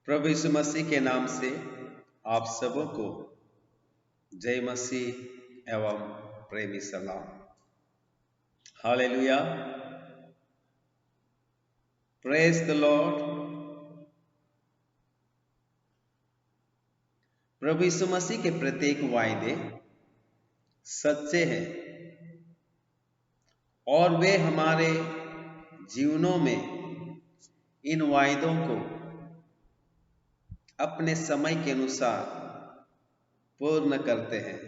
प्रभु यीशु मसीह के नाम से आप सबों को जय मसीह एवं प्रेमी सलाम। Hallelujah, praise the Lord. प्रभु यीशु मसीह के प्रत्येक वायदे सच्चे हैं और वे हमारे जीवनों में इन वायदों को अपने समय के अनुसार पूर्ण करते हैं।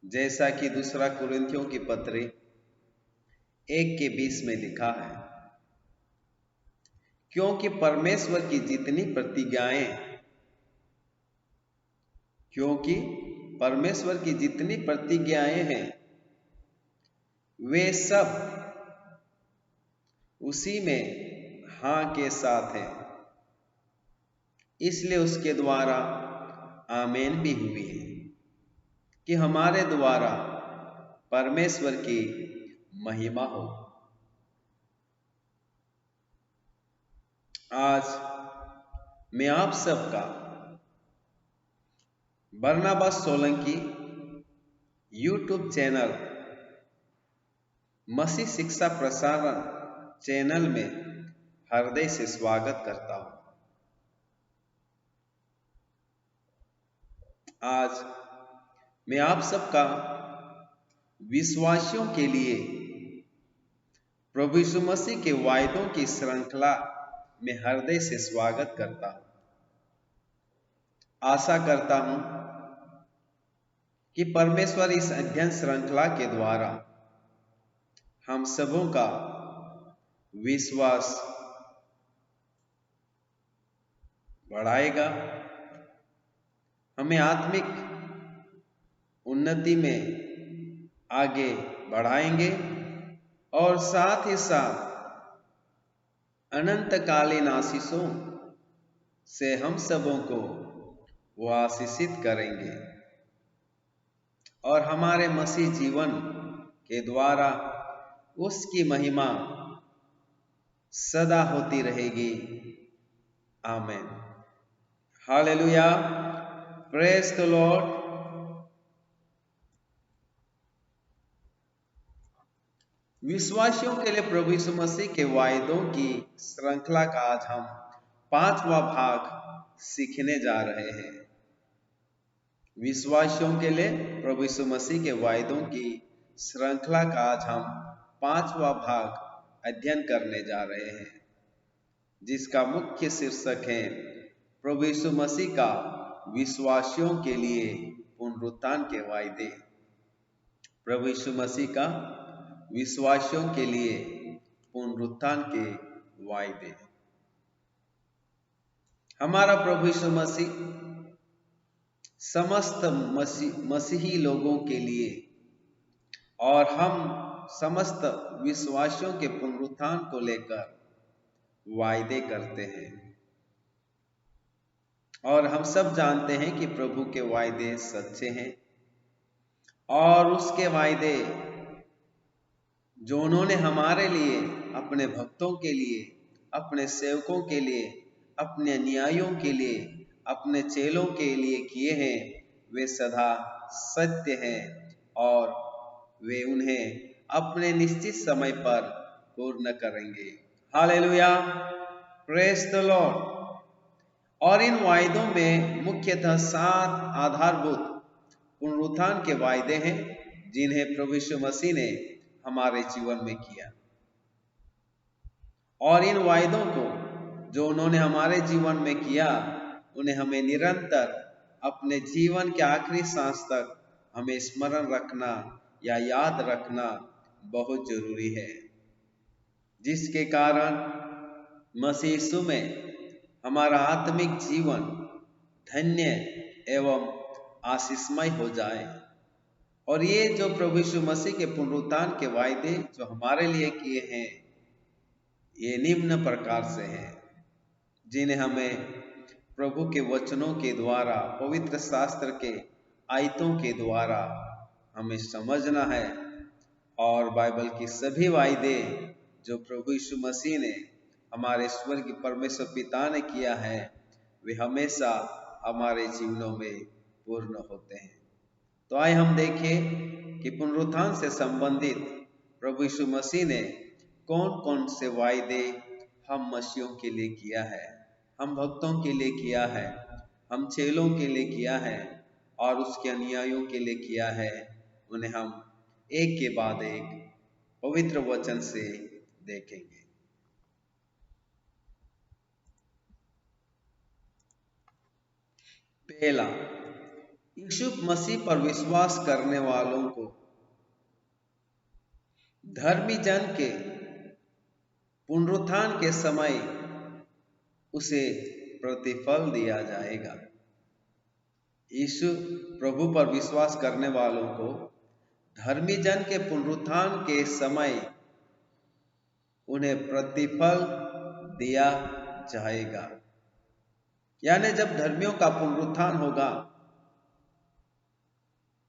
जैसा कि दूसरा कुरिन्थियों की पत्री 1:20 में लिखा है, क्योंकि परमेश्वर की जितनी प्रतिज्ञाएं हैं वे सब उसी में हाँ के साथ हैं, इसलिए उसके द्वारा आमीन भी हुई है कि हमारे द्वारा परमेश्वर की महिमा हो। आज मैं आप सबका बरनबास सोलंकी यूट्यूब चैनल मसीह शिक्षा प्रसारण चैनल में हृदय से स्वागत करता हूं। आज मैं आप सबका विश्वासियों के लिए प्रभु यीशु मसीह के वायदों की श्रृंखला में हृदय से स्वागत करता हूं। आशा करता हूं कि परमेश्वर इस अध्ययन श्रृंखला के द्वारा हम सबों का विश्वास बढ़ाएगा, हमें आत्मिक उन्नति में आगे बढ़ाएंगे और साथ ही साथ अनंतकालीन आशीषों से हम सबों को वो आशीषित करेंगे और हमारे मसीह जीवन के द्वारा उसकी महिमा सदा होती रहेगी। आमीन। Hallelujah, praise the Lord. विश्वासियों के लिए प्रभु यीशु मसीह के वायदों की श्रृंखला का आज हम 5वां भाग सीखने जा रहे हैं। विश्वासियों के लिए प्रभु यीशु मसीह के वायदों की श्रृंखला का आज हम 5वां भाग अध्ययन करने जा रहे हैं, जिसका मुख्य शीर्षक है प्रभु यीशु मसीह का विश्वासियों के लिए पुनरुत्थान के वायदे। प्रभु यीशु मसीह का विश्वासियों के लिए पुनरुत्थान के वायदे। हमारा प्रभु यीशु मसीह समस्त मसीही लोगों के लिए और हम समस्त विश्वासियों के पुनरुत्थान को लेकर वायदे करते हैं और हम सब जानते हैं कि प्रभु के वायदे सच्चे हैं और उसके वायदे जो उन्होंने हमारे लिए, अपने भक्तों के लिए, अपने सेवकों के लिए, अपने अनुयायियों के लिए, अपने चेलों के लिए किए हैं, वे सदा सत्य हैं और वे उन्हें अपने निश्चित समय पर पूर्ण करेंगे। Hallelujah, praise the Lord. और इन वायदों में मुख्यतः 7 आधारभूत पुनरुत्थान के वायदे हैं जिन्हें प्रभु यीशु मसीह ने हमारे जीवन में किया, और इन वायदों को जो उन्होंने हमारे जीवन में किया उन्हें हमें निरंतर अपने जीवन के आखिरी सांस तक हमें स्मरण रखना या याद रखना बहुत जरूरी है, जिसके कारण मसीह यीशु में हमारा आत्मिक जीवन धन्य एवं आशीषमय हो जाए। और ये जो प्रभु यीशु मसीह के पुनरुत्थान के वायदे जो हमारे लिए किए हैं, ये निम्न प्रकार से हैं, जिन्हें हमें प्रभु के वचनों के द्वारा, पवित्र शास्त्र के आयतों के द्वारा हमें समझना है। और बाइबल की सभी वायदे जो प्रभु यीशु मसीह ने हमारे स्वर्गीय परमेश्वर पिता ने किया है वे हमेशा हमारे जीवनों में पूर्ण होते हैं। तो आइए हम देखें कि पुनरुत्थान से संबंधित प्रभु यीशु मसीह ने कौन कौन से वायदे हम मसीहों के लिए किया है, हम भक्तों के लिए किया है, हम चेलों के लिए किया है और उसके अनुयायियों के लिए किया है। उन्हें हम एक के बाद एक पवित्र वचन से देखेंगे। पहला, यीशु मसीह पर विश्वास करने वालों को धर्मी जन के पुनरुत्थान के समय उसे प्रतिफल दिया जाएगा। यीशु प्रभु पर विश्वास करने वालों को धर्मी जन के पुनरुत्थान के समय उन्हें प्रतिफल दिया जाएगा। यानी जब धर्मियों का पुनरुत्थान होगा,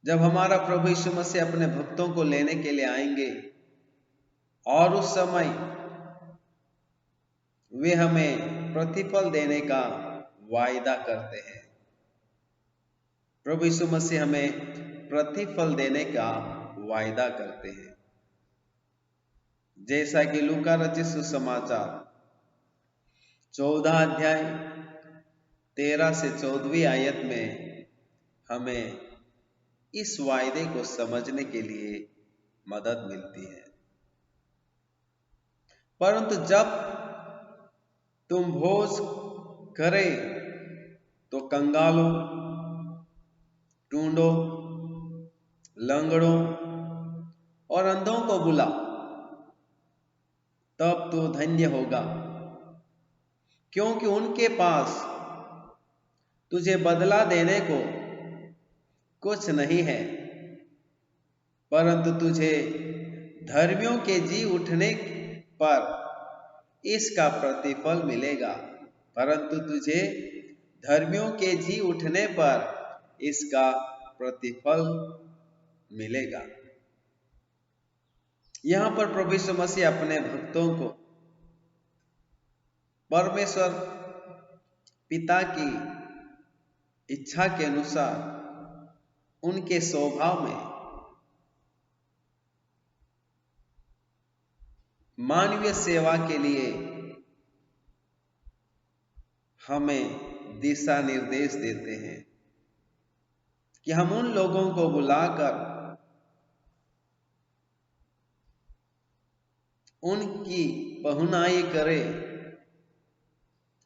जब हमारा प्रभु यीशु मसीह अपने भक्तों को लेने के लिए आएंगे और उस समय वे हमें प्रतिफल देने का वायदा करते हैं। प्रभु यीशु मसीह हमें प्रतिफल देने का वायदा करते हैं। जैसा कि लूका रचित सुसमाचार 14 अध्याय 13 से 14वीं आयत में हमें इस वायदे को समझने के लिए मदद मिलती है। परंतु जब तुम भोज करे तो कंगालों, टूंडों, लंगड़ों और अंधों को बुला, तब तो धन्य होगा, क्योंकि उनके पास तुझे बदला देने को कुछ नहीं है, परंतु तुझे धर्मियों के जी उठने पर इसका प्रतिफल मिलेगा। परंतु तुझे धर्मियों के जी उठने पर इसका प्रतिफल मिलेगा। यहां पर प्रभु यीशु मसीह अपने भक्तों को परमेश्वर पिता की इच्छा के अनुसार उनके स्वभाव में मानवीय सेवा के लिए हमें दिशा निर्देश देते हैं कि हम उन लोगों को बुलाकर उनकी पहुनाई करें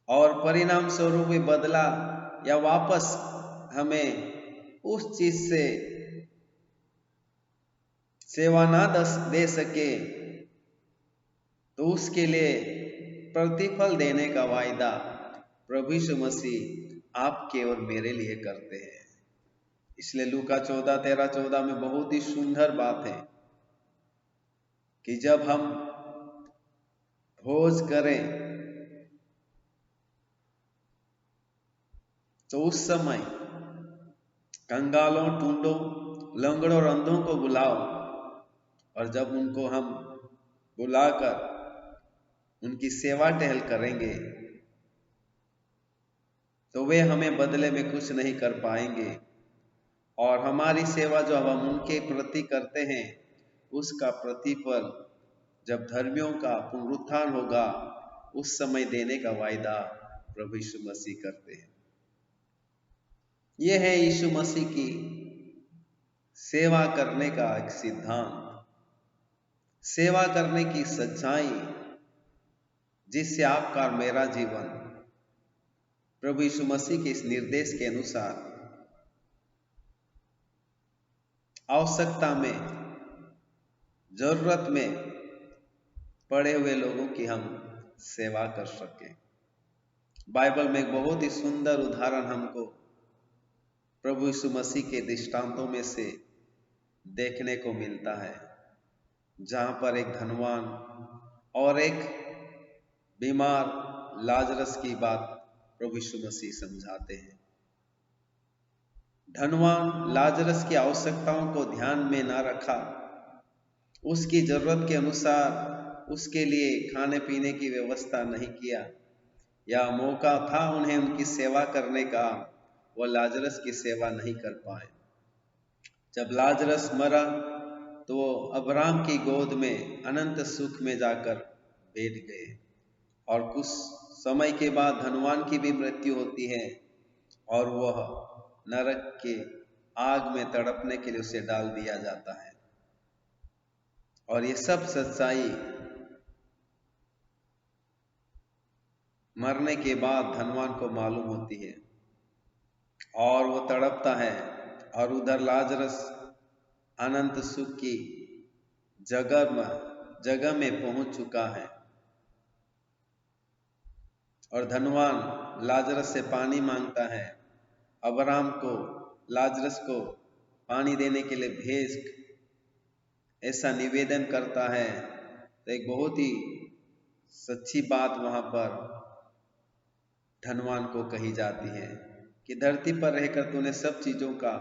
और परिणाम स्वरूप बदला या वापस हमें उस चीज से सेवा ना दे सके तो उसके लिए प्रतिफल देने का वायदा प्रभु यीशु मसीह आपके और मेरे लिए करते हैं। इसलिए लूका 14:13-14 में बहुत ही सुंदर बात है कि जब हम भोज करें तो उस समय कंगालों, टूंडों, लंगड़ों और अंधों को बुलाओ, और जब उनको हम बुलाकर उनकी सेवा टहल करेंगे तो वे हमें बदले में कुछ नहीं कर पाएंगे, और हमारी सेवा जो हम उनके प्रति करते हैं उसका प्रतिफल जब धर्मियों का पुनरुत्थान होगा उस समय देने का वायदा प्रभु यीशु मसीह करते हैं। यह है यीशु मसीह की सेवा करने का एक सिद्धांत, सेवा करने की सच्चाई, जिससे आपका और मेरा जीवन प्रभु यीशु मसीह के इस निर्देश के अनुसार आवश्यकता में, जरूरत में पड़े हुए लोगों की हम सेवा कर सकें। बाइबल में एक बहुत ही सुंदर उदाहरण हमको प्रभु यीशु मसीह के दृष्टांतों में से देखने को मिलता है, जहां पर एक धनवान और एक बीमार लाजरस की बात प्रभु यीशु मसीह समझाते हैं। धनवान लाजरस की आवश्यकताओं को ध्यान में ना रखा, उसकी जरूरत के अनुसार उसके लिए खाने पीने की व्यवस्था नहीं किया, या मौका था उन्हें उनकी सेवा करने का, वो लाजरस की सेवा नहीं कर पाए। जब लाजरस मरा तो वो अब्राहम की गोद में अनंत सुख में जाकर बैठ गए। और कुछ समय के बाद धनवान की भी मृत्यु होती है और वह नरक के आग में तड़पने के लिए उसे डाल दिया जाता है। और ये सब सच्चाई मरने के बाद धनवान को मालूम होती है और वो तड़पता है। और उधर लाजरस अनंत सुख की जगह में पहुंच चुका है। और धनवान लाजरस से पानी मांगता है। अब्राहम को लाजरस को पानी देने के लिए भेज ऐसा निवेदन करता है। तो एक बहुत ही सच्ची बात वहां पर धनवान को कही जाती है कि धरती पर रहकर तूने सब चीजों का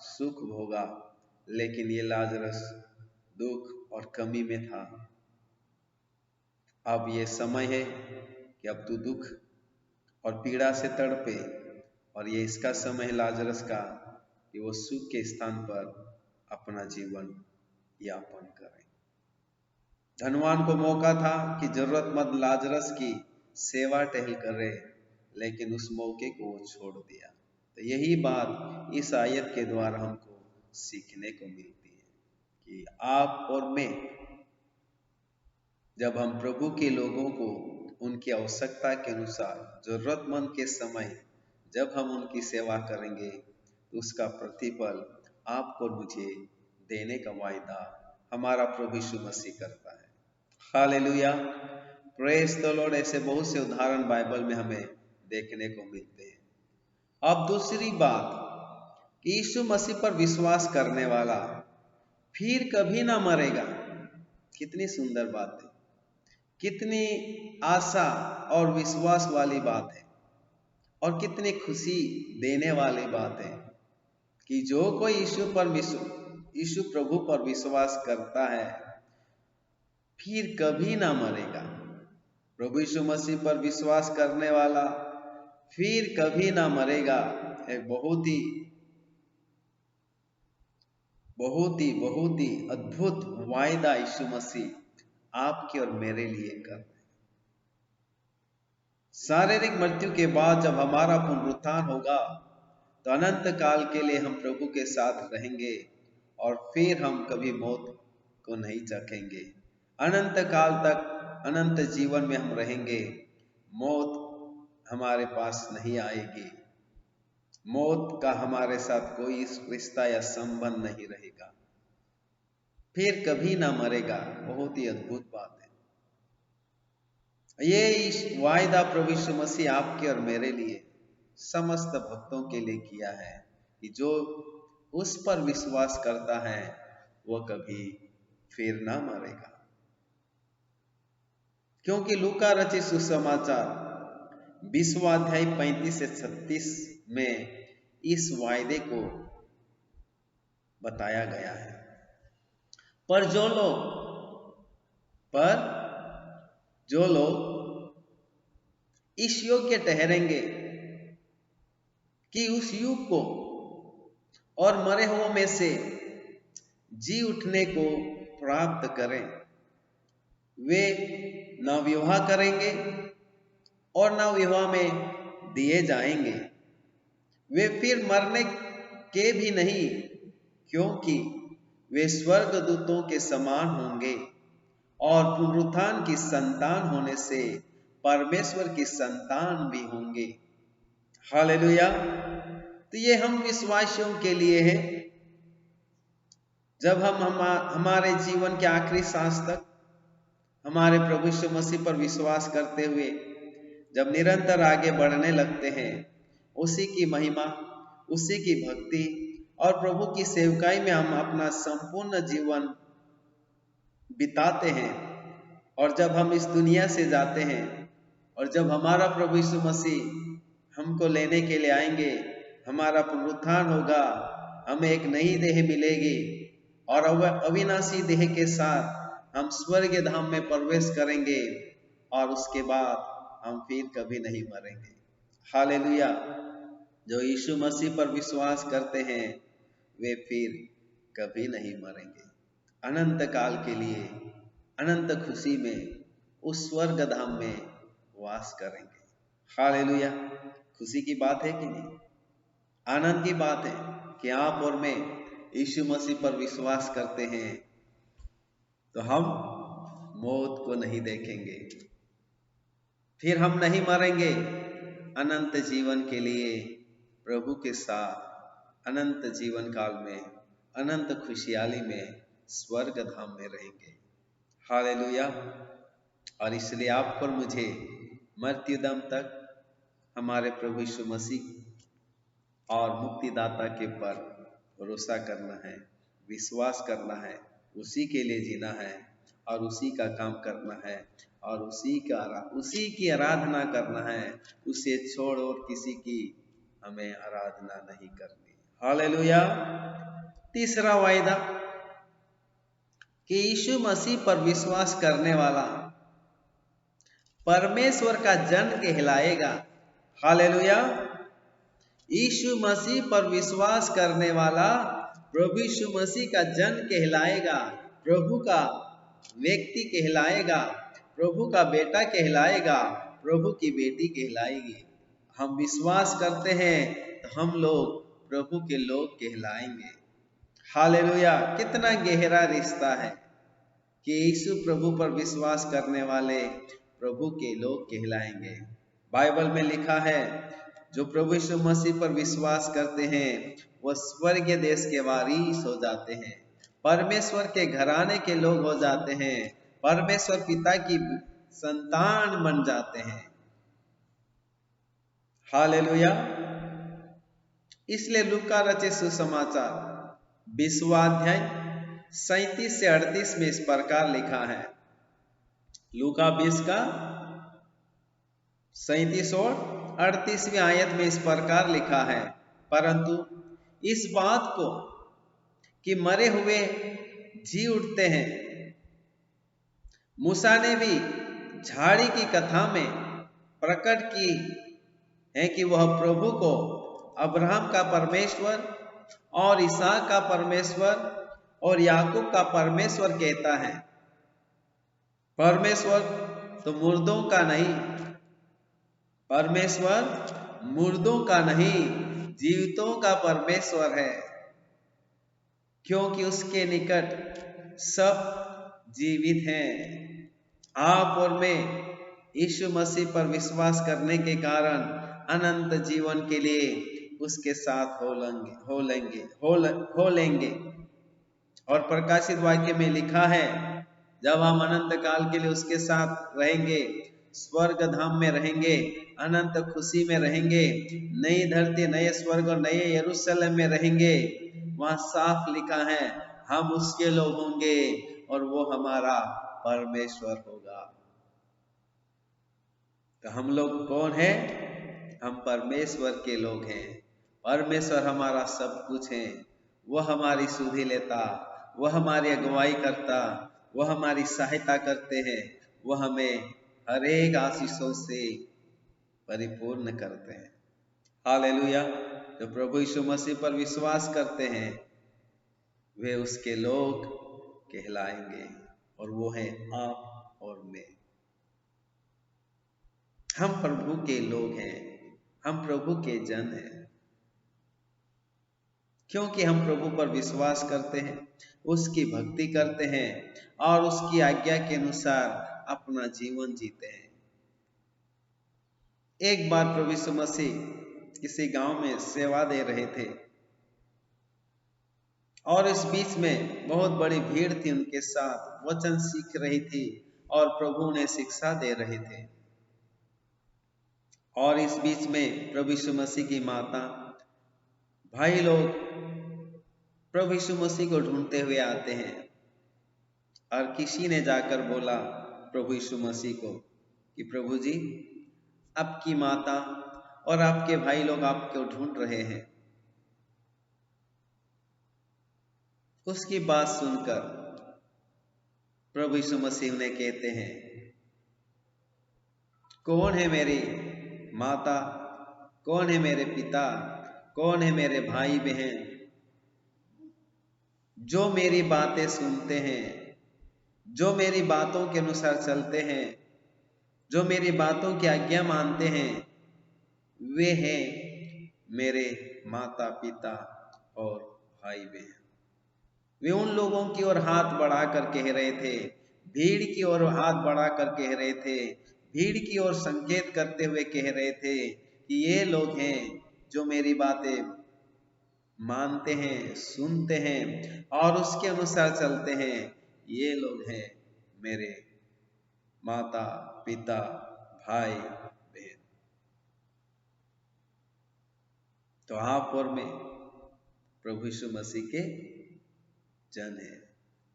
सुख भोगा, लेकिन ये लाजरस दुख और कमी में था। अब ये समय है कि अब तू दुख और पीड़ा से तड़पे, और ये इसका समय है लाजरस का कि वो सुख के स्थान पर अपना जीवन यापन करे। धनवान को मौका था कि जरूरतमंद लाजरस की सेवा टहल करे, लेकिन उस मौके को वो छोड़ दिया। तो यही बात इस आयत के द्वारा हमको सीखने को मिलती है कि आप और मैं जब हम प्रभु के लोगों को उनकी आवश्यकता के अनुसार जरूरतमंद के समय जब हम उनकी सेवा करेंगे, तो उसका प्रतिफल आपको और मुझे देने का वायदा हमारा प्रभु यीशु मसीह करता है। Hallelujah, praise the Lord. ऐसे बहुत से उदाहरण बाइबल में हमें देखने को मिलते हैं। अब दूसरी बात कि यीशु मसीह पर विश्वास करने वाला फिर कभी ना मरेगा। कितनी सुंदर बात है, कितनी आशा और विश्वास वाली बात है, और कितनी खुशी देने वाली बात है कि जो कोई यीशु प्रभु पर विश्वास करता है फिर कभी ना मरेगा। प्रभु यीशु मसीह पर विश्वास करने वाला फिर कभी ना मरेगा। एक बहुत ही अद्भुत वायदा यीशु मसीह आपके और मेरे लिए कर रहे हैं। शारीरिक मृत्यु के बाद जब हमारा पुनरुत्थान होगा तो अनंत काल के लिए हम प्रभु के साथ रहेंगे, और फिर हम कभी मौत को नहीं चखेंगे। अनंत काल तक अनंत जीवन में हम रहेंगे। मौत हमारे पास नहीं आएगी। मौत का हमारे साथ कोई रिश्ता या संबंध नहीं रहेगा। फिर कभी ना मरेगा। बहुत ही अद्भुत बात है। ये वायदा प्रभु यीशु मसीह आपके और मेरे लिए, समस्त भक्तों के लिए किया है कि जो उस पर विश्वास करता है वह कभी फिर ना मरेगा। क्योंकि लूका रचित सुसमाचार 20वां अध्याय 35 से 36 में इस वायदे को बताया गया है। पर जो लोग इस योग्य ठहरेंगे कि उस युग को और मरे हुओं में से जी उठने को प्राप्त करें, वे न विवाह करेंगे और न विवाह में दिए जाएंगे। वे फिर मरने के भी नहीं, क्योंकि वे स्वर्गदूतों के समान होंगे और पुनरुत्थान की संतान होने से परमेश्वर की संतान भी होंगे। हालेलुया। तो ये हम विश्वासियों के लिए है। जब हम हमारे जीवन के आखिरी सांस तक हमारे प्रभु यीशु मसीह पर विश्वास करते हुए जब निरंतर आगे बढ़ने लगते हैं, उसी की महिमा, उसी की भक्ति और प्रभु की सेवकाई में हम अपना संपूर्ण जीवन बिताते हैं, और जब हम इस दुनिया से जाते हैं और जब हमारा प्रभु यीशु मसीह हमको लेने के लिए आएंगे, हमारा पुनरुत्थान होगा, हमें एक नई देह मिलेगी और अविनाशी देह के साथ हम स्वर्ग धाम में प्रवेश करेंगे और उसके बाद हम फिर कभी नहीं मरेंगे। हालेलुया। जो यीशु मसीह पर विश्वास करते हैं वे फिर कभी नहीं मरेंगे, अनंत काल के लिए अनंत खुशी में उस स्वर्ग धाम में वास करेंगे। हालेलुया। खुशी की बात है कि नहीं? आनंद की बात है कि आप और मैं यीशु मसीह पर विश्वास करते हैं तो हम मौत को नहीं देखेंगे, फिर हम नहीं मरेंगे। अनंत जीवन के लिए प्रभु के साथ अनंत जीवन काल में अनंत खुशहाली में स्वर्ग धाम में रहेंगे। हालेलुया। और इसलिए आप पर मुझे मृत्युदम तक हमारे प्रभु यीशु मसीह और मुक्तिदाता के पर भरोसा करना है, विश्वास करना है, उसी के लिए जीना है और उसी का काम करना है और उसी की आराधना करना है। उसे छोड़ और किसी की हमें आराधना नहीं करनी। हालेलुया। तीसरा वायदा कि यीशु मसीह पर विश्वास करने वाला परमेश्वर का जन कहलाएगा। हालेलुया। यीशु मसीह पर विश्वास करने वाला प्रभु यीशु मसीह का जन कहलाएगा, प्रभु का व्यक्ति कहलाएगा, प्रभु का बेटा कहलाएगा, प्रभु की बेटी कहलाएगी। हम विश्वास करते हैं तो हम लोग प्रभु के लोग कहलाएंगे। हालेलुया। कितना गहरा रिश्ता है कि यीशु प्रभु पर विश्वास करने वाले प्रभु के लोग कहलाएंगे। बाइबल में लिखा है जो प्रभु यीशु मसीह पर विश्वास करते हैं वह स्वर्गीय देश के वारिस हो जाते हैं, परमेश्वर के घराने के लोग हो जाते हैं, परमेश्वर पिता की संतान बन जाते हैं। हालेलुया। इसलिए लूका रचित सुसमाचार 20वां अध्याय 37 से 38 में इस प्रकार लिखा है। लूका 20 का 37 और 38वीं आयत में इस प्रकार लिखा है, परंतु इस बात को कि मरे हुए जी उठते हैं, मूसा ने भी झाड़ी की कथा में प्रकट की है कि वह प्रभु को अब्राहम का परमेश्वर और इसहाक का परमेश्वर और याकूब का परमेश्वर कहता है। परमेश्वर तो मुर्दों का नहीं, परमेश्वर मुर्दों का नहीं, जीवितों का परमेश्वर है, क्योंकि उसके निकट सब जीवित हैं। आप और मैं यीशु मसीह पर विश्वास करने के कारण अनंत जीवन के लिए उसके साथ हो लेंगे। और प्रकाशित वाक्य में लिखा है जब हम अनंत काल के लिए उसके साथ रहेंगे, स्वर्ग धाम में रहेंगे, अनंत खुशी में रहेंगे, नई धरती, नए स्वर्ग और नए यरूशलेम में रहेंगे, वहां साफ लिखा है हम उसके लोग होंगे और वो हमारा परमेश्वर होगा। तो हम लोग कौन है? हम परमेश्वर के लोग हैं। परमेश्वर हमारा सब कुछ है। वह हमारी सुधि लेता, वह हमारी अगुवाई करता, वह हमारी सहायता करते हैं, वह हमें हर एक आशीषों से परिपूर्ण करते हैं। हालेलुया। जो प्रभु यीशु मसीह पर विश्वास करते हैं वे उसके लोग कहलाएंगे और वो है आप और मैं। हम प्रभु के लोग हैं, हम प्रभु के जन हैं, क्योंकि हम प्रभु पर विश्वास करते हैं, उसकी भक्ति करते हैं और उसकी आज्ञा के अनुसार अपना जीवन जीते हैं। एक बार प्रभु यीशु मसीह किसी गांव में सेवा दे रहे थे और इस बीच में बहुत बड़ी भीड़ थी, उनके साथ वचन सीख रही थी और प्रभु उन्हें शिक्षा दे रहे थे। और इस बीच में प्रभु यीशु मसीह की माता, भाई लोग प्रभु यीशु मसीह को ढूंढते हुए आते हैं और किसी ने जाकर बोला प्रभु यीशु मसीह को कि प्रभु जी, आपकी माता और आपके भाई लोग आपको ढूंढ रहे हैं। उसकी बात सुनकर प्रभु यीशु मसीह उन्हें कहते हैं, कौन है मेरी माता, कौन है मेरे पिता, कौन है मेरे भाई बहन जो मेरी बातें सुनते हैं, जो मेरी बातों के अनुसार चलते हैं, जो मेरी बातों की आज्ञा मानते हैं, वे हैं मेरे माता पिता और भाई बहन। वे उन लोगों की ओर हाथ बढ़ाकर कह रहे थे, भीड़ की ओर हाथ बढ़ाकर कह रहे थे, भीड़ की ओर संकेत करते हुए कह रहे थे कि ये लोग हैं जो मेरी बातें मानते हैं, सुनते हैं और उसके अनुसार चलते हैं। ये लोग हैं मेरे माता पिता भाई बहन। तो आप और मैं प्रभु यीशु मसीह के जन हैं,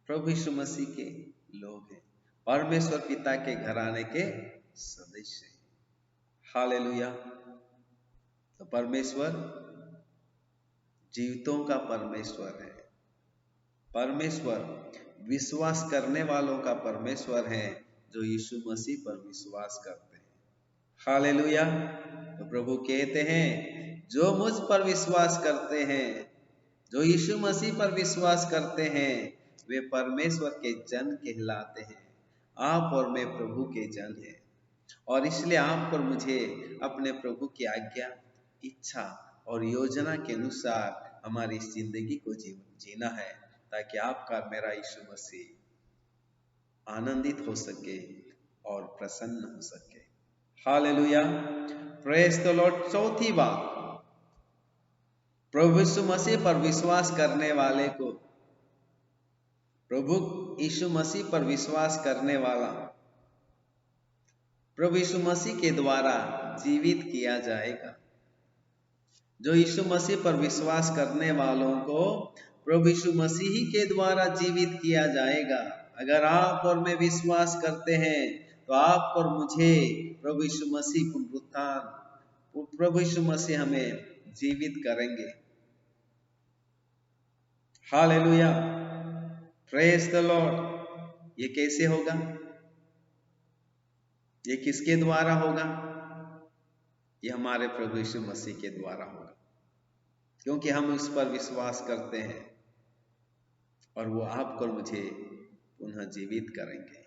प्रभु यीशु मसीह के लोग हैं, परमेश्वर पिता के घराने के सदस्य हैं। हालेलुया। तो परमेश्वर जीवितों का परमेश्वर है, परमेश्वर विश्वास करने वालों का परमेश्वर है जो यीशु मसीह पर विश्वास करते हैं। हालेलुया। तो प्रभु कहते हैं, जो मुझ पर विश्वास करते हैं, जो यीशु मसीह पर विश्वास करते हैं, वे परमेश्वर के जन कहलाते हैं। आप और मैं प्रभु के जन हैं और इसलिए आप और मुझे अपने प्रभु की आज्ञा, इच्छा और योजना के अनुसार हमारी जिंदगी को जीना है, ताकि आपका मेरा यीशु मसीह आनंदित हो सके और प्रसन्न हो सके। Hallelujah, praise the Lord. चौथी बात, प्रभु यीशु मसीह पर विश्वास करने वाले को, प्रभु यीशु मसीह पर विश्वास करने वाला प्रभु यीशु मसीह के द्वारा जीवित किया जाएगा। जो यीशु मसीह पर विश्वास करने वालों को प्रभु यीशु मसीह ही के द्वारा जीवित किया जाएगा। अगर आप और मैं विश्वास करते हैं तो आप और मुझे प्रभु यीशु मसीह पुनरुत्थान, प्रभु यीशु मसीह हमें जीवित करेंगे। Hallelujah, praise the Lord. ये कैसे होगा? ये किसके द्वारा होगा? ये हमारे प्रभु यीशु मसीह के द्वारा होगा, क्योंकि हम उस पर विश्वास करते हैं और वो आपको और मुझे पुनः जीवित करेंगे।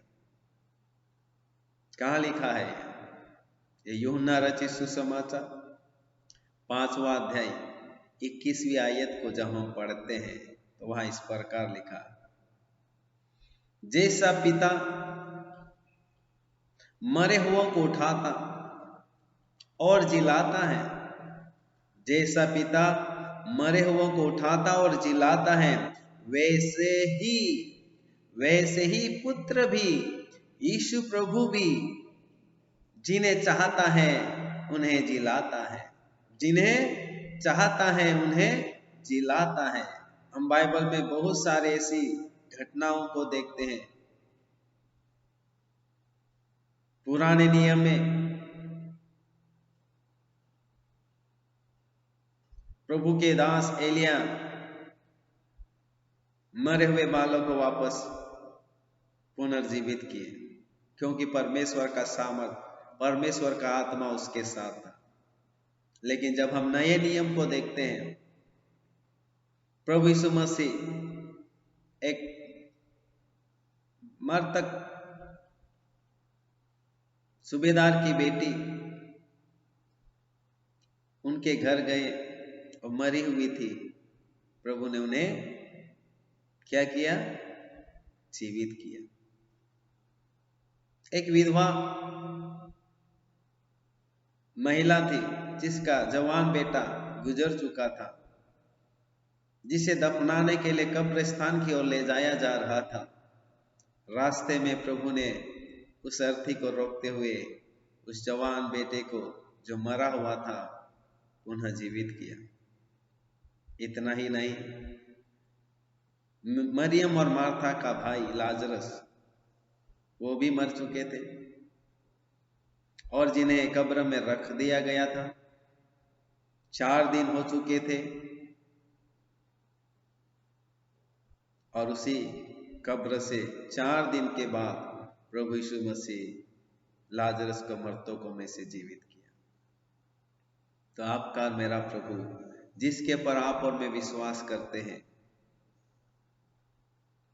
कहाँ लिखा है? ये यूहन्ना रचित सुसमाचार 5वां अध्याय 21वीं आयत को जब हम पढ़ते हैं तो वहां इस प्रकार लिखा, जैसा पिता मरे हुओं को उठाता और जिलाता है, जैसा पिता मरे हुओं को उठाता और जिलाता है, वैसे ही पुत्र भी, यीशु प्रभु भी जिन्हें चाहता है उन्हें जिलाता है, जिन्हें चाहता है उन्हें जिलाता है। हम बाइबल में बहुत सारे ऐसी घटनाओं को देखते हैं। पुराने नियम में प्रभु के दास एलिया मरे हुए बालों को वापस पुनर्जीवित किए, क्योंकि परमेश्वर का सामर्थ, परमेश्वर का आत्मा उसके साथ था। लेकिन जब हम नए नियम को देखते हैं, प्रभु यीशु मसीह एक मृतक सूबेदार की बेटी उनके घर गए और मरी हुई थी। प्रभु ने उन्हें क्या किया? जीवित किया। एक विधवा महिला थी जिसका जवान बेटा गुजर चुका था, जिसे दफनाने के लिए कब्रिस्तान की ओर ले जाया जा रहा था। रास्ते में प्रभु ने उस अर्थी को रोकते हुए उस जवान बेटे को जो मरा हुआ था पुनः जीवित किया। इतना ही नहीं, मरियम और मार्था का भाई लाजरस, वो भी मर चुके थे और जिन्हें कब्र में रख दिया गया था, 4 दिन हो चुके थे और उसी कब्र से 4 दिन के बाद प्रभु यीशु मसीह लाजरस को मर्तों में से जीवित किया। तो आपका और मेरा प्रभु, जिसके पर आप और मैं विश्वास करते हैं,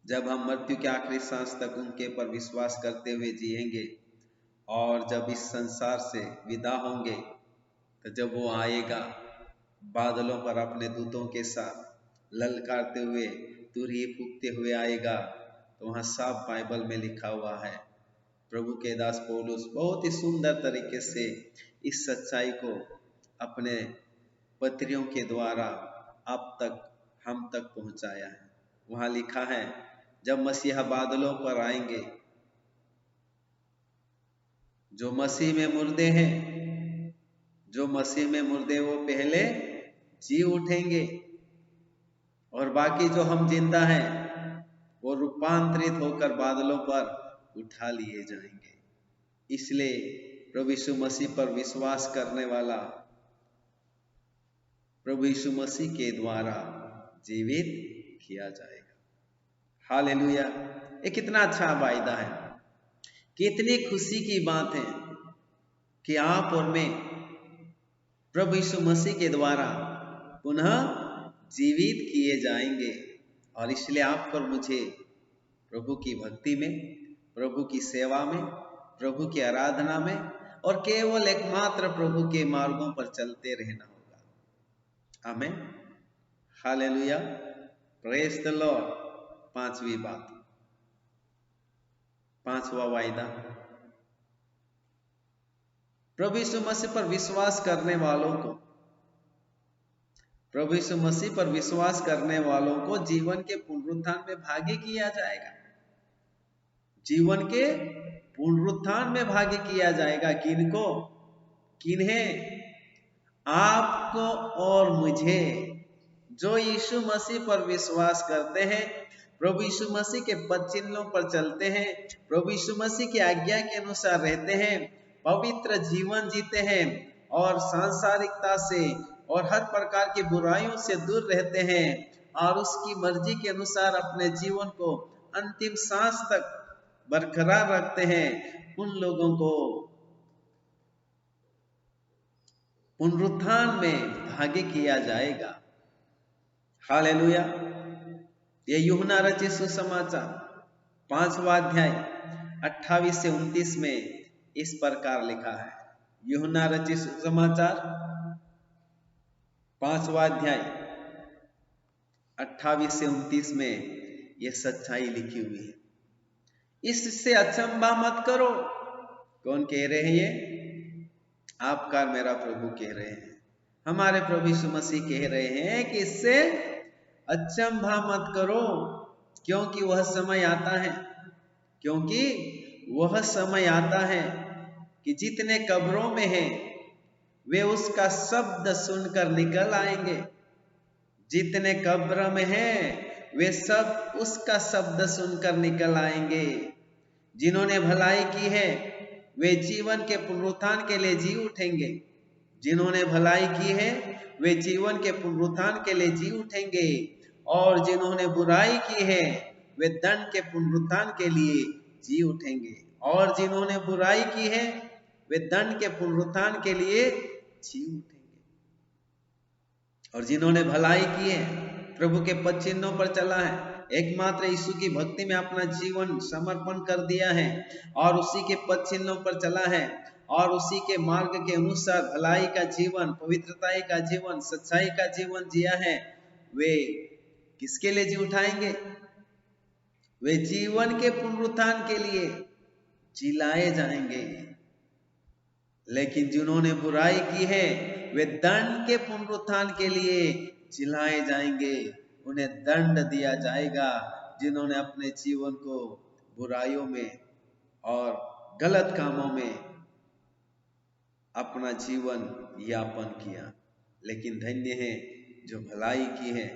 जब हम मृत्यु के आखिरी सांस तक उनके पर विश्वास करते हुए जिएंगे और जब इस संसार से विदा होंगे, तो जब वो आएगा बादलों पर अपने दूतों के साथ ललकारते हुए, तुरही फूंकते हुए आएगा, तो वहां साफ बाइबल में लिखा हुआ है, प्रभु के दास पौलुस बहुत ही सुंदर तरीके से इस सच्चाई को अपने पत्रियों के द्वारा अब तक हम तक पहुंचाया है। वहां लिखा है, जब मसीहा बादलों पर आएंगे, जो मसीह में मुर्दे हैं, जो मसीह में मुर्दे वो पहले जी उठेंगे और बाकी जो हम जिंदा हैं वो रूपांतरित होकर बादलों पर उठा लिए जाएंगे। इसलिए प्रभु यीशु मसीह पर विश्वास करने वाला प्रभु यीशु मसीह के द्वारा जीवित किया जाएगा। हालेलुया! ये कितना अच्छा वायदा है, कितनी खुशी की बात है कि आप और मैं प्रभु यीशु मसीह के द्वारा पुनः जीवित किए जाएंगे। और इसलिए आप और मुझे प्रभु की भक्ति में, प्रभु की सेवा में, प्रभु की आराधना में और केवल एकमात्र प्रभु के मार्गों पर चलते रहना होगा। आमीन, हालेलुया, प्रेज द लॉर्ड। 5वीं बात, 5वां वायदा, प्रभु यीशु मसीह पर विश्वास करने वालों को, प्रभु यीशु मसीह पर विश्वास करने वालों को जीवन के पुनरुत्थान में भागी किया जाएगा। जीवन के पुनरुत्थान में भागी किया जाएगा। किनको? किन्हें? आपको और मुझे, जो यीशु मसीह पर विश्वास करते हैं, प्रभु यीशु मसीह के पद चिन्हों पर चलते हैं, प्रभु यीशु मसीह की आज्ञा के अनुसार रहते हैं, पवित्र जीवन जीते हैं और सांसारिकता से और हर प्रकार की बुराइयों से दूर रहते हैं और उसकी मर्जी के अनुसार अपने जीवन को अंतिम सांस तक बरकरार रखते हैं, उन लोगों को पुनरुत्थान में भागी किया जाएगा। हालेलुया! ये यूहन्ना रचित सुसमाचार 5वां अध्याय 28 से 29 में इस प्रकार लिखा है। यूहन्ना रचित सुसमाचार 5वां अध्याय 28 से 29 में यह सच्चाई लिखी हुई है। इससे अचंभा मत करो। कौन कह रहे हैं? ये आपका मेरा प्रभु कह रहे हैं, हमारे प्रभु यीशु मसीह कह रहे हैं कि इससे अचंभा मत करो, क्योंकि वह समय आता है, क्योंकि वह समय आता है कि जितने कब्रों में हैं वे उसका शब्द सुनकर निकल आएंगे। जितने कब्र में हैं वे सब उसका शब्द सुनकर निकल आएंगे। जिन्होंने भलाई की है वे जीवन के पुनरुत्थान के लिए जी उठेंगे। जिन्होंने भलाई की है वे जीवन के पुनरुत्थान के लिए जी उठेंगे, और जिन्होंने बुराई की है वे दंड के पुनरुत्थान के लिए जी उठेंगे। और जिन्होंने बुराई की है वे दंड के पुनरुत्थान के लिए जी उठेंगे। और जिन्होंने भलाई की है, प्रभु के पद चिन्हों पर चला है, एकमात्र यीशु की भक्ति में अपना जीवन समर्पण कर दिया है और उसी के पद चिन्हों पर चला है और उसी के मार्ग के अनुसार भलाई का जीवन, पवित्रता का जीवन, सच्चाई का जीवन जिया है, वे किसके लिए जी उठाएंगे? वे जीवन के पुनरुत्थान के लिए जिलाए जाएंगे। लेकिन जिन्होंने बुराई की है वे दंड के पुनरुत्थान के लिए जिलाए जाएंगे, उन्हें दंड दिया जाएगा। जिन्होंने अपने जीवन को बुराइयों में और गलत कामों में अपना जीवन यापन किया, लेकिन धन्य है जो भलाई की है,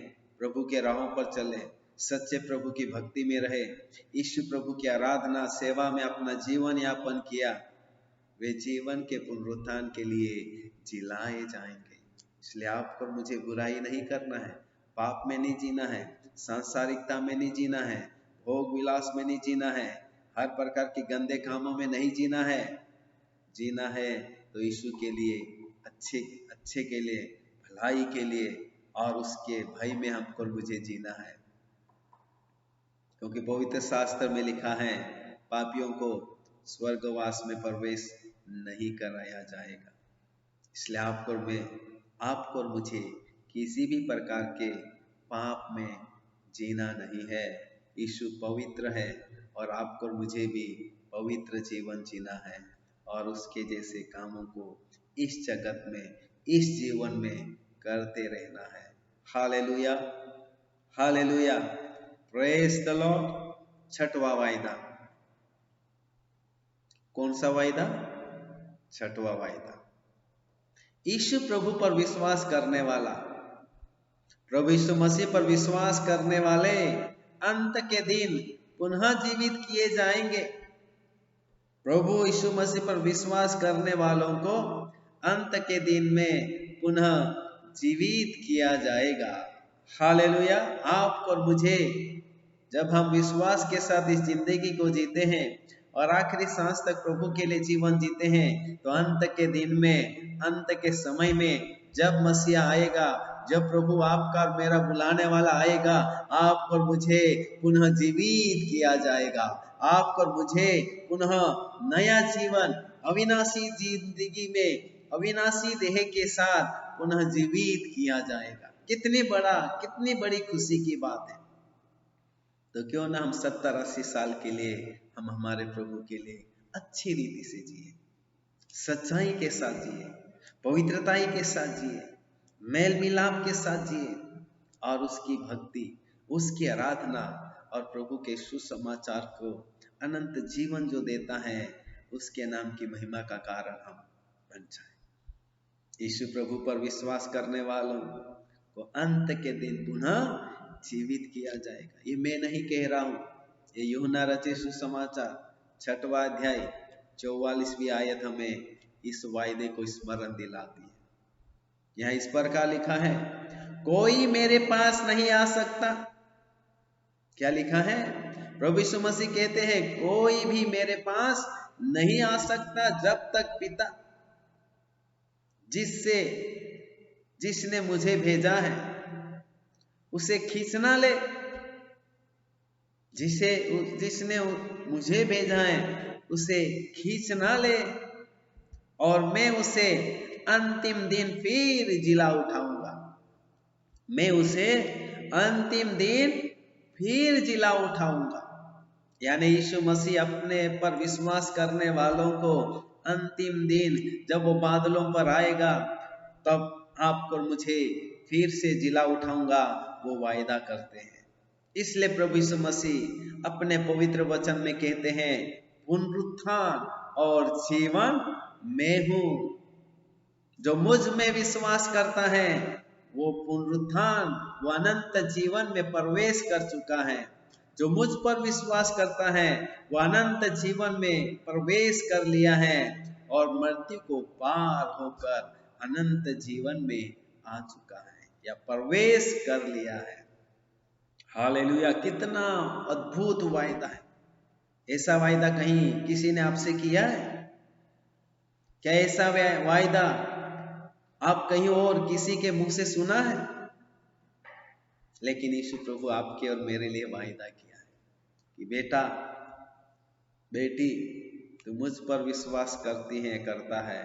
प्रभु के राहों पर चले, सच्चे प्रभु की भक्ति में रहे, यीशु प्रभु की आराधना सेवा में अपना जीवन यापन किया, वे जीवन के पुनरुत्थान के लिए जिलाए जाएंगे। इसलिए आपको मुझे बुराई नहीं करना है, पाप में नहीं जीना है, सांसारिकता में नहीं जीना है, भोग विलास में नहीं जीना है, हर प्रकार के गंदे कामों में नहीं जीना है। जीना है तो यीशु के लिए, अच्छे अच्छे के लिए, भलाई के लिए और उसके भय में हमको मुझे जीना है। क्योंकि पवित्र शास्त्र में लिखा है पापियों को स्वर्गवास में प्रवेश नहीं कराया जाएगा। इसलिए आपको और मुझे किसी भी प्रकार के पाप में जीना नहीं है। यीशु पवित्र है और आपको और मुझे भी पवित्र जीवन जीना है और उसके जैसे कामों को इस जगत में, इस जीवन में करते रहना है। Hallelujah, hallelujah, praise the Lord. छठवां वायदा, कौन सा वायदा? छठवां वायदा। यीशु प्रभु पर विश्वास करने वाला, प्रभु यीशु मसीह पर विश्वास करने वाले अंत के दिन पुनः जीवित किए जाएंगे। प्रभु यीशु मसीह पर विश्वास करने वालों को अंत के दिन में पुनः जीवित किया जाएगा। हालेलुया। आपको और मुझे जब हम विश्वास के साथ इस जिंदगी को जीते हैं और आखिरी सांस तक प्रभु के लिए जीवन जीते हैं, तो अंत के दिन में, अंत के समय में जब मसीहा आएगा, जब प्रभु आपका और मेरा बुलाने वाला आएगा, आपको और मुझे पुनः जीवित किया जाएगा। आपको और मुझे पुनः नया जीवन, अविनाशी जिंदगी में, अविनाशी देह के साथ पुनः जीवित किया जाएगा। कितनी बड़ी खुशी की बात है। तो क्यों ना हम 70-80 साल के लिए हम हमारे प्रभु के लिए अच्छी रीति से जिए, सच्चाई के साथ जिए, पवित्रताई के साथ जिए, मेल मिलाप के साथ जिए और उसकी भक्ति, उसकी आराधना और प्रभु के सुसमाचार को, अनंत जीवन जो देता है, उसके नाम की महिमा का कारण हम बन जाए। यीशु प्रभु पर विश्वास करने वालों को अंत के दिन पुनः जीवित किया जाएगा। ये मैं नहीं कह रहा हूं, ये यूहन्ना रचित सुसमाचार 6वां अध्याय 44वीं आयत हमें इस वायदे को स्मरण दिलाती है। यहाँ इस प्रकार लिखा है, कोई मेरे पास नहीं आ सकता। क्या लिखा है? प्रभु यीशु मसीह कहते हैं, कोई भी मेरे पास नहीं आ सकता जब तक पिता जिसने मुझे भेजा है उसे खींचना ले। जिसने मुझे भेजा है उसे खींचना ले और मैं उसे अंतिम दिन फिर जिला उठाऊंगा। मैं उसे अंतिम दिन फिर जिला उठाऊंगा। यानी यीशु मसीह अपने पर विश्वास करने वालों को अंतिम दिन जब वो बादलों पर आएगा, तब आपको और मुझे फिर से जिला उठाऊंगा, वो वायदा करते हैं। इसलिए प्रभु यीशु मसीह अपने पवित्र वचन में कहते हैं, पुनरुत्थान और जीवन मैं हूं। जो मुझ में विश्वास करता है वो पुनरुत्थान, वो अनंत जीवन में प्रवेश कर चुका है। जो मुझ पर विश्वास करता है वो अनंत जीवन में प्रवेश कर लिया है और मृत्यु को पार होकर अनंत जीवन में आ चुका है या प्रवेश कर लिया है। हालेलुया। कितना अद्भुत वायदा है। ऐसा वायदा कहीं किसी ने आपसे किया है क्या? ऐसा वायदा आप कहीं और किसी के मुंह से सुना है? लेकिन यीशु प्रभु आपके और मेरे लिए वायदा किया है कि बेटा, बेटी, तू मुझ पर विश्वास करता है,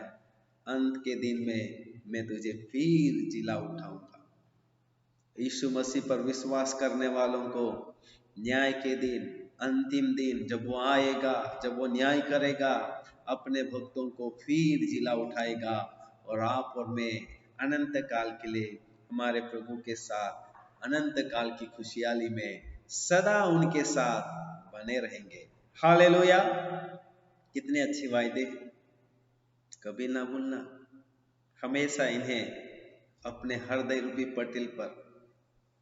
अंत के दिन में मैं तुझे फिर जिला उठाऊंगा। यीशु मसीह पर विश्वास करने वालों को न्याय के दिन, अंतिम दिन जब वो आएगा, जब वो न्याय करेगा, अपने भक्तों को फिर जिला उठाएगा और आप और मैं अनंत काल के लिए हमारे प्रभु के साथ अनंत काल की खुशहाली में सदा उनके साथ बने रहेंगे। हालेलुया। कितने अच्छे वायदे, कभी ना भूलना। हमेशा इन्हें अपने हृदय रूपी पटिल पर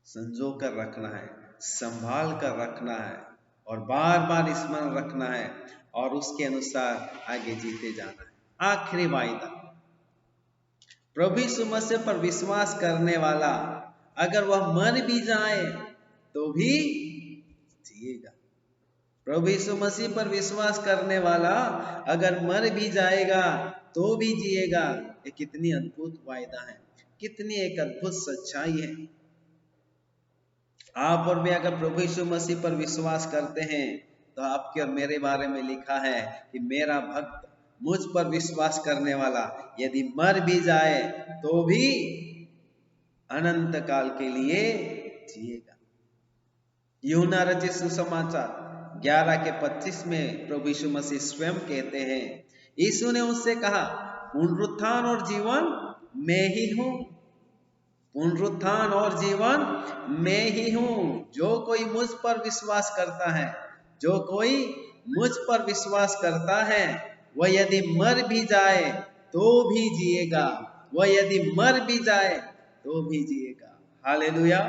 संजो कर रखना है, संभाल कर रखना है और बार बार स्मरण रखना है और उसके अनुसार आगे जीते जाना है। आखिरी वायदा, प्रभु यीशु मसीह पर विश्वास करने वाला अगर वह मर भी जाए तो भी जिएगा। प्रभु यीशु मसीह पर विश्वास करने वाला अगर मर भी जाएगा तो भी जिएगा। ये कितनी अद्भुत वायदा है, कितनी एक अद्भुत सच्चाई है। आप और मैं अगर प्रभु यीशु मसीह पर विश्वास करते हैं तो आपके और मेरे बारे में लिखा है कि मेरा भक्त मुझ पर विश्वास करने वाला यदि मर भी जाए तो भी अनंत काल के लिए जिएगा। यूहन्ना रचित सुसमाचार 11:25 में प्रभु यीशु मसीह स्वयं कहते हैं, यीशु ने उससे कहा, पुनरुत्थान और जीवन मैं ही हूं, पुनरुत्थान और जीवन मैं ही हूं। जो कोई मुझ पर विश्वास करता है, जो कोई मुझ पर विश्वास करता है, वह यदि मर भी जाए तो भी जिएगा, वह यदि मर भी जाए तो भी जिएगा। हालेलुया।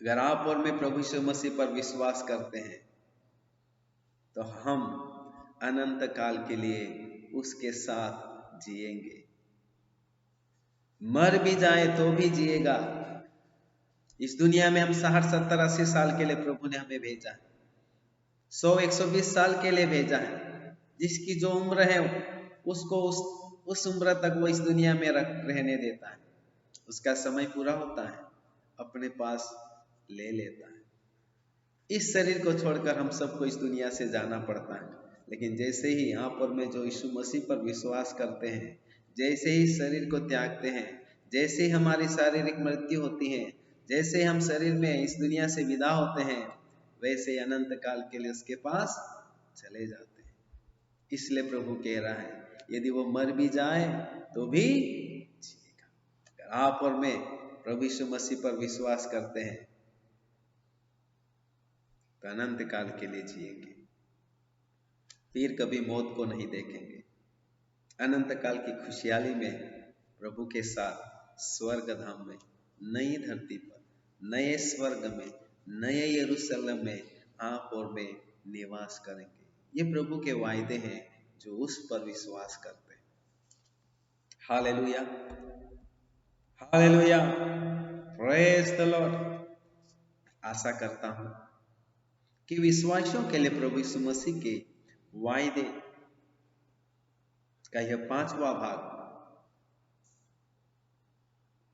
अगर आप और मैं प्रभु यीशु मसीह पर विश्वास करते हैं तो हम अनंत काल के लिए उसके साथ जिएंगे। मर भी जाए तो भी जिएगा। इस दुनिया में हम 60, 70, 80 साल के लिए प्रभु ने हमें भेजा है, 100, 120 साल के लिए भेजा है। जिसकी जो उम्र है उसको उस उम्र तक वो इस दुनिया में रहने देता है। उसका समय पूरा होता है, अपने पास ले लेता है। इस शरीर को छोड़कर हम सबको इस दुनिया से जाना पड़ता है। लेकिन जैसे ही आप और मैं जो यीशु मसीह पर विश्वास करते हैं, जैसे ही शरीर को त्यागते हैं, जैसे ही हमारी शारीरिक मृत्यु होती है, जैसे हम शरीर में इस दुनिया से विदा होते हैं, वैसे ही अनंत काल के लिए उसके पास चले जाते हैं। इसलिए प्रभु कह रहा है, यदि वो मर भी जाए तो भी जिएगा। अगर आप और मैं प्रभु यीशु मसीह पर विश्वास करते हैं तो अनंत काल के लिए जिएंगे, फिर कभी मौत को नहीं देखेंगे। अनंत काल की खुशहाली में प्रभु के साथ स्वर्ग धाम में, नई धरती पर, नए स्वर्ग में, नए यरूशलेम में आप और मैं निवास करेंगे। ये प्रभु के वायदे हैं जो उस पर विश्वास करते हैं। Hallelujah, hallelujah, praise the Lord. आशा करता हूं कि विश्वासियों के लिए प्रभु यीशु मसीह के वायदे का यह 5वां भाग,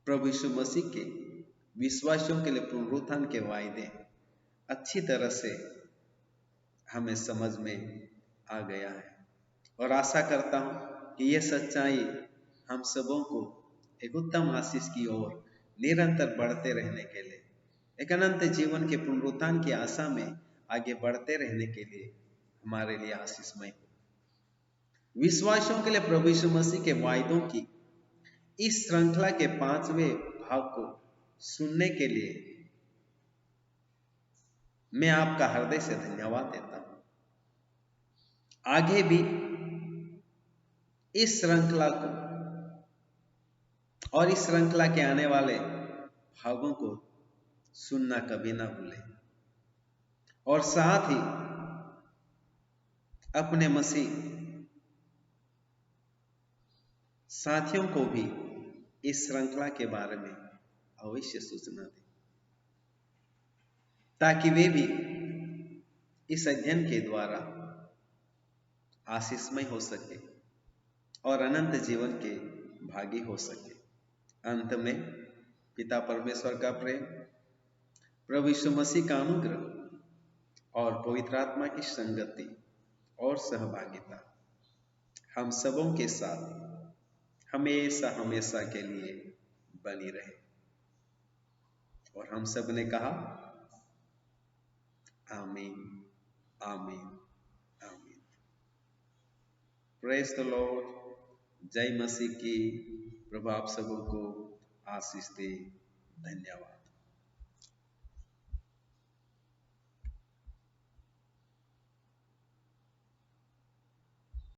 प्रभु यीशु मसीह के विश्वासियों के लिए पुनरुत्थान के वायदे अच्छी तरह से हमें समझ में आ गया है। और आशा करता हूं कि यह सच्चाई हम सबों को एक उत्तम आशीष की ओर निरंतर बढ़ते रहने के लिए, एक अनंत जीवन के पुनरुत्थान की आशा में आगे बढ़ते रहने के लिए हमारे लिए आशीषमय हो। विश्वासियों के लिए प्रभु यीशु मसीह के वायदों की इस श्रृंखला के 5वें भाग को सुनने के लिए मैं आपका हृदय से धन्यवाद देता हूं। आगे भी इस श्रृंखला को और इस श्रृंखला के आने वाले भागों को सुनना कभी ना भूलें, और साथ ही अपने मसीह साथियों को भी इस श्रृंखला के बारे में अवश्य सूचना दें, ताकि वे भी इस अध्ययन के द्वारा आशीषमय हो सके और अनंत जीवन के भागी हो सके। अंत में पिता परमेश्वर का प्रेम, प्रभु यीशु मसीह का अनुग्रह और पवित्र आत्मा की संगति और सहभागिता हम सबों के साथ हमेशा हमेशा के लिए बनी रहे। और हम सब ने कहा आमीन, आमीन, आमीन। Praise the Lord. जय मसीह की। प्रभु आप सबों को आशीष दे। धन्यवाद।